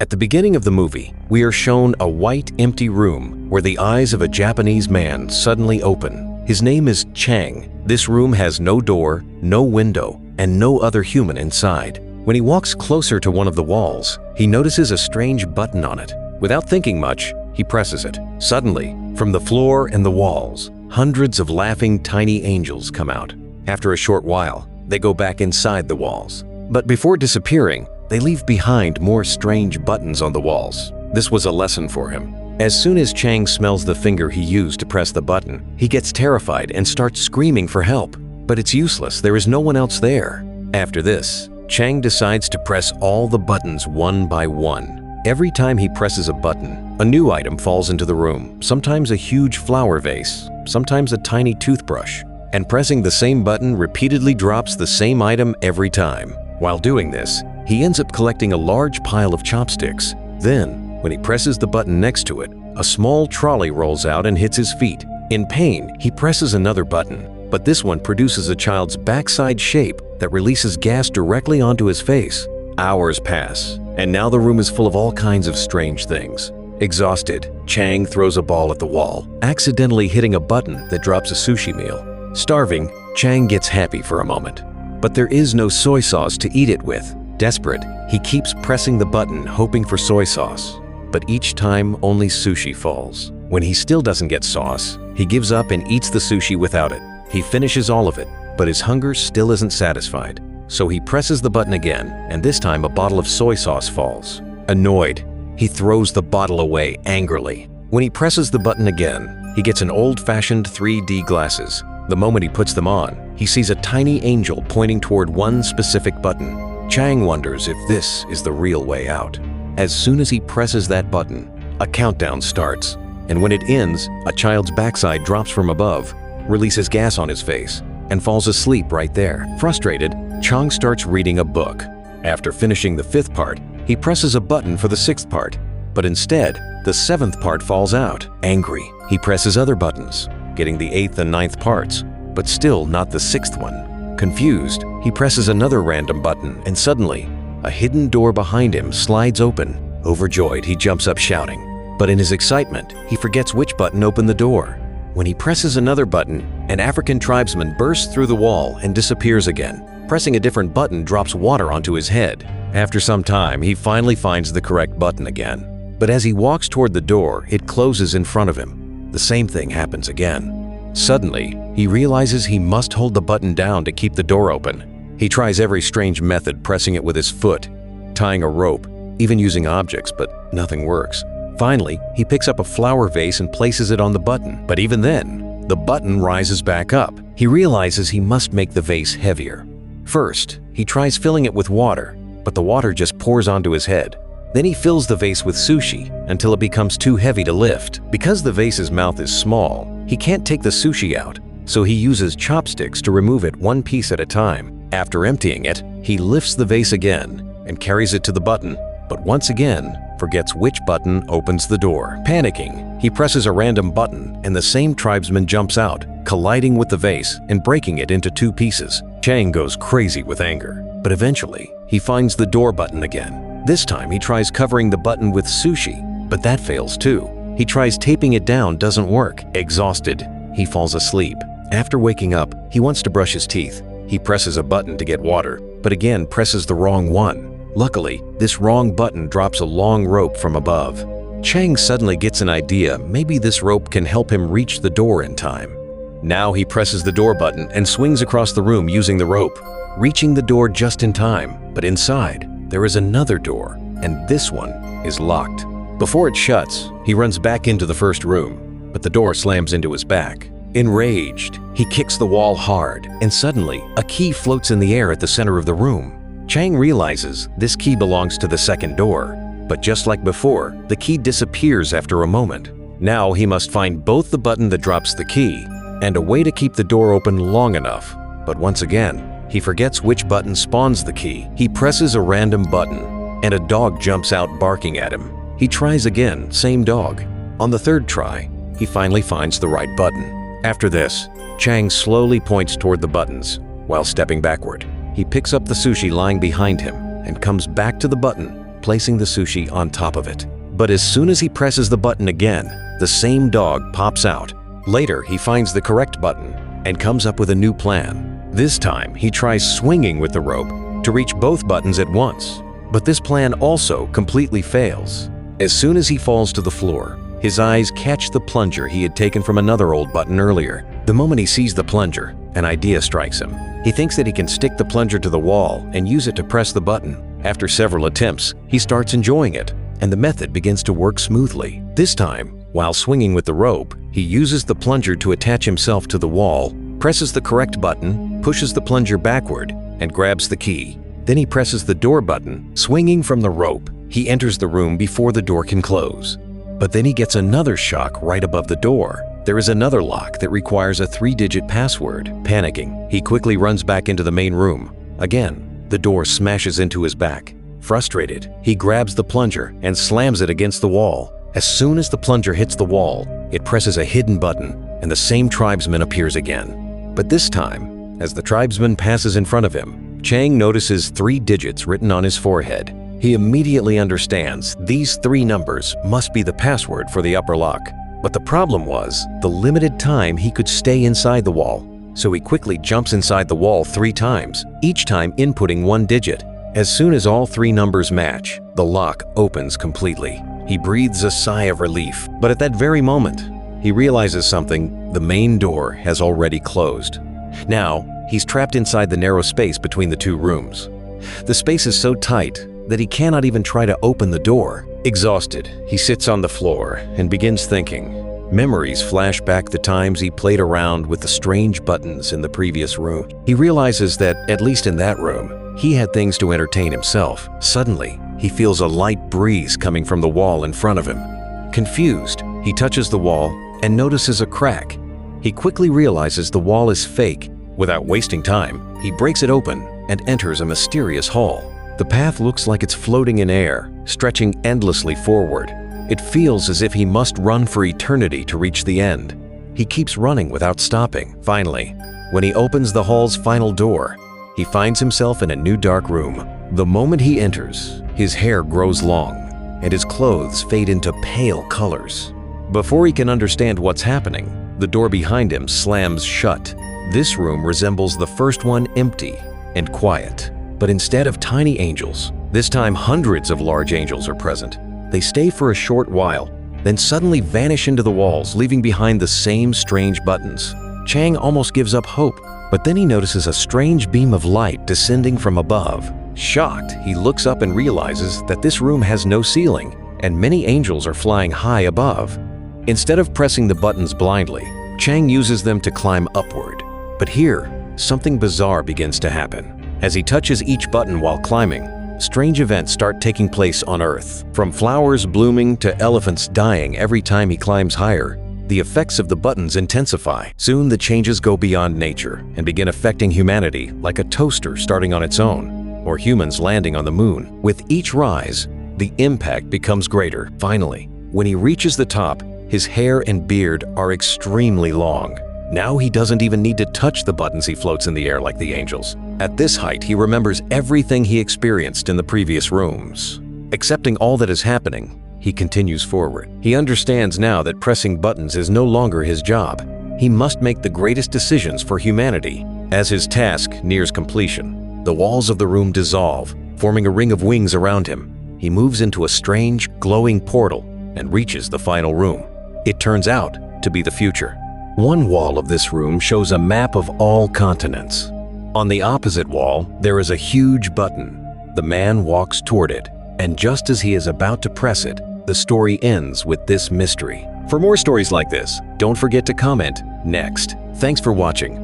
At the beginning of the movie, we are shown a white, empty room where the eyes of a Japanese man suddenly open. His name is Chang. This room has no door, no window, and no other human inside. When he walks closer to one of the walls, he notices a strange button on it. Without thinking much, he presses it. Suddenly, from the floor and the walls, hundreds of laughing tiny angels come out. After a short while, they go back inside the walls. But before disappearing, they leave behind more strange buttons on the walls. This was a lesson for him. As soon as Chang smells the finger he used to press the button, he gets terrified and starts screaming for help. But it's useless, there is no one else there. After this, Chang decides to press all the buttons one by one. Every time he presses a button, a new item falls into the room, sometimes a huge flower vase, sometimes a tiny toothbrush. And pressing the same button repeatedly drops the same item every time. While doing this, he ends up collecting a large pile of chopsticks. Then, when he presses the button next to it, a small trolley rolls out and hits his feet. In pain, he presses another button, but this one produces a child's backside shape that releases gas directly onto his face. Hours pass, and now the room is full of all kinds of strange things. Exhausted, Chang throws a ball at the wall, accidentally hitting a button that drops a sushi meal. Starving, Chang gets happy for a moment. But there is no soy sauce to eat it with. Desperate, he keeps pressing the button hoping for soy sauce. But each time only sushi falls. When he still doesn't get sauce, he gives up and eats the sushi without it. He finishes all of it, but his hunger still isn't satisfied. So he presses the button again, and this time a bottle of soy sauce falls. Annoyed, he throws the bottle away angrily. When he presses the button again, he gets an old-fashioned 3D glasses. The moment he puts them on, he sees a tiny angel pointing toward one specific button. Chang wonders if this is the real way out. As soon as he presses that button, a countdown starts, and when it ends, a child's backside drops from above, releases gas on his face, and falls asleep right there. Frustrated, Chang starts reading a book. After finishing the 5th part, he presses a button for the 6th part, but instead, the 7th part falls out. Angry, he presses other buttons, getting the 8th and 9th parts, but still not the 6th one. Confused, he presses another random button, and suddenly, a hidden door behind him slides open. Overjoyed, he jumps up shouting, but in his excitement, he forgets which button opened the door. When he presses another button, an African tribesman bursts through the wall and disappears again. Pressing a different button drops water onto his head. After some time, he finally finds the correct button again. But as he walks toward the door, it closes in front of him. The same thing happens again. Suddenly, he realizes he must hold the button down to keep the door open. He tries every strange method, pressing it with his foot, tying a rope, even using objects, but nothing works. Finally, he picks up a flower vase and places it on the button. But even then, the button rises back up. He realizes he must make the vase heavier. First, he tries filling it with water, but the water just pours onto his head. Then he fills the vase with sushi until it becomes too heavy to lift. Because the vase's mouth is small, he can't take the sushi out, so he uses chopsticks to remove it one piece at a time. After emptying it, he lifts the vase again and carries it to the button, but once again, forgets which button opens the door. Panicking, he presses a random button and the same tribesman jumps out, colliding with the vase and breaking it into 2 pieces. Chang goes crazy with anger, but eventually, he finds the door button again. This time, he tries covering the button with sushi, but that fails too. He tries taping it down, doesn't work. Exhausted, he falls asleep. After waking up, he wants to brush his teeth. He presses a button to get water, but again presses the wrong one. Luckily, this wrong button drops a long rope from above. Chang suddenly gets an idea. Maybe this rope can help him reach the door in time. Now he presses the door button and swings across the room using the rope, reaching the door just in time. But inside, there is another door, and this one is locked. Before it shuts, he runs back into the first room, but the door slams into his back. Enraged, he kicks the wall hard, and suddenly, a key floats in the air at the center of the room. Chang realizes this key belongs to the second door, but just like before, the key disappears after a moment. Now he must find both the button that drops the key and a way to keep the door open long enough. But once again, he forgets which button spawns the key. He presses a random button, and a dog jumps out barking at him. He tries again, same dog. On the 3rd try, he finally finds the right button. After this, Chang slowly points toward the buttons while stepping backward. He picks up the sushi lying behind him and comes back to the button placing the sushi on top of it. But as soon as he presses the button again, the same dog pops out. Later, he finds the correct button and comes up with a new plan. This time, he tries swinging with the rope to reach both buttons at once. But this plan also completely fails. As soon as he falls to the floor, his eyes catch the plunger he had taken from another old button earlier. The moment he sees the plunger, an idea strikes him. He thinks that he can stick the plunger to the wall and use it to press the button. After several attempts, he starts enjoying it, and the method begins to work smoothly. This time, while swinging with the rope, he uses the plunger to attach himself to the wall, presses the correct button, pushes the plunger backward, and grabs the key. Then he presses the door button. Swinging from the rope, he enters the room before the door can close. But then he gets another shock right above the door. There is another lock that requires a 3-digit password. Panicking, he quickly runs back into the main room. Again, the door smashes into his back. Frustrated, he grabs the plunger and slams it against the wall. As soon as the plunger hits the wall, it presses a hidden button, and the same tribesman appears again. But this time, as the tribesman passes in front of him, Chang notices 3 digits written on his forehead. He immediately understands these 3 numbers must be the password for the upper lock. But the problem was the limited time he could stay inside the wall. So he quickly jumps inside the wall 3 times, each time inputting 1 digit. As soon as all 3 numbers match, the lock opens completely. He breathes a sigh of relief, but at that very moment, he realizes something: the main door has already closed. Now, he's trapped inside the narrow space between the 2 rooms. The space is so tight that he cannot even try to open the door. Exhausted, he sits on the floor and begins thinking. Memories flash back the times he played around with the strange buttons in the previous room. He realizes that, at least in that room, he had things to entertain himself. Suddenly, he feels a light breeze coming from the wall in front of him. Confused, he touches the wall and notices a crack. He quickly realizes the wall is fake. Without wasting time, he breaks it open and enters a mysterious hall. The path looks like it's floating in air, stretching endlessly forward. It feels as if he must run for eternity to reach the end. He keeps running without stopping. Finally, when he opens the hall's final door, he finds himself in a new dark room. The moment he enters, his hair grows long, and his clothes fade into pale colors. Before he can understand what's happening, the door behind him slams shut. This room resembles the first one, empty and quiet. But instead of tiny angels, this time hundreds of large angels are present. They stay for a short while, then suddenly vanish into the walls, leaving behind the same strange buttons. Chang almost gives up hope, but then he notices a strange beam of light descending from above. Shocked, he looks up and realizes that this room has no ceiling, and many angels are flying high above. Instead of pressing the buttons blindly, Chang uses them to climb upward. But here, something bizarre begins to happen. As he touches each button while climbing, strange events start taking place on Earth. From flowers blooming to elephants dying every time he climbs higher, the effects of the buttons intensify. Soon the changes go beyond nature and begin affecting humanity, like a toaster starting on its own, or humans landing on the moon. With each rise, the impact becomes greater. Finally, when he reaches the top, his hair and beard are extremely long. Now he doesn't even need to touch the buttons. He floats in the air like the angels. At this height, he remembers everything he experienced in the previous rooms. Accepting all that is happening, he continues forward. He understands now that pressing buttons is no longer his job. He must make the greatest decisions for humanity. As his task nears completion, the walls of the room dissolve, forming a ring of wings around him. He moves into a strange, glowing portal and reaches the final room. It turns out to be the future. One wall of this room shows a map of all continents. On the opposite wall, there is a huge button. The man walks toward it, and just as he is about to press it, the story ends with this mystery. For more stories like this, don't forget to comment next. Thanks for watching.